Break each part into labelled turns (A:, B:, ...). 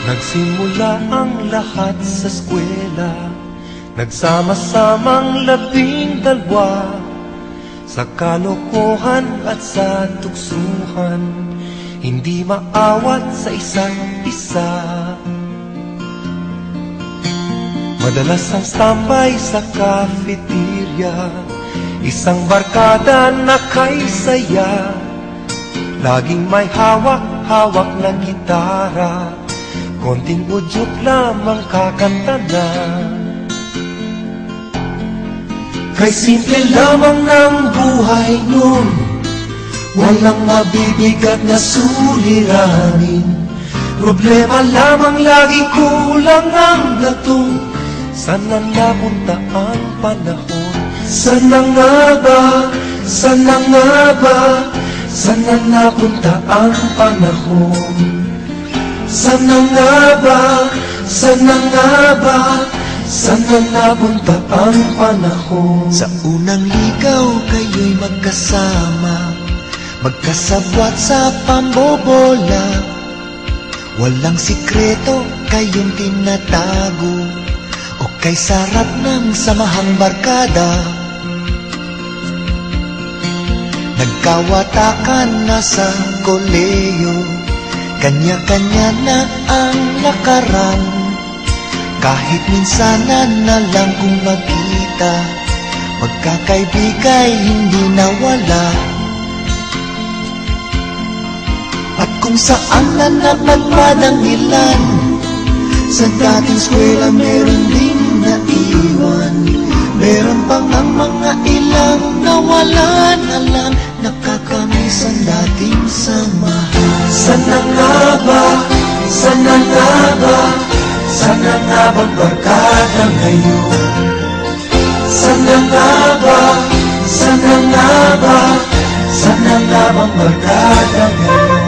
A: Nagsimula ang lahat sa eskwela, nagsama-samang 12 sa kalokohan at sa tuksuhan, hindi maawat sa isa't isa. Madalas ang standby sa cafeteria, isang barkada na kay saya, laging may hawak-hawak na gitara, konting udyok lamang kakanta na. Kay simple lamang ng buhay nun, walang mabibigat na suliranin. Problema lamang lagi kulang ang latong, sana napunta ang panahon. Sana nga ba, sana nga ba, sana napunta ang panahon. Sana nga ba, sana nga ba, sana napunta ang panahon.
B: Sa unang ligaw kayo'y magkasama, magkasabwat sa pambobola. Walang sikreto kayong tinatago, o kay sarap ng samahang barkada. Nagkawatakan na sa koleyo, kanya-kanya na ang lakaran. Kahit minsanan na lang kung magkita, magkakaibigay hindi nawala. At kung saan na napadpad ang ilan, sa dating eskwela meron din naiwan. Meron pang ang mga ilang nawalan alam, nakakamiss ang dating samahan.
A: Sana nga ba, sana nga ba, sana nga bang barkada ngayon? Sana nga ba, sana nga ba, sana nga bang barkada ngayon?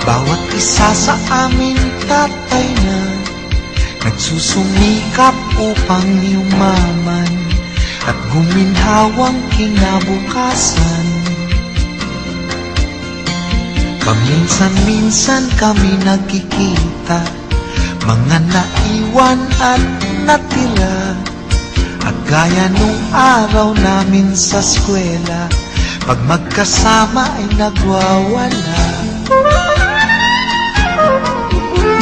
B: Bawat isa sa amin tatay na nagsusumikap upang yumaman at guminhawang kinabukasan. Paminsan-minsan kami nagkikita, mga naiwan at natira. At gaya nung araw namin sa eskwela, pag magkasama ay nagwawala.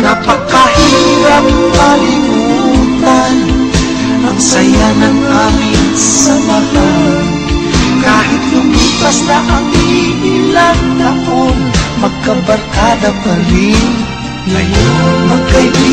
B: Napakahirap kalimutan ang saya ng aming samahan. Kahit lumipas na ang ilang taon, magkabarkada pa rin ngayon. Magkaibigan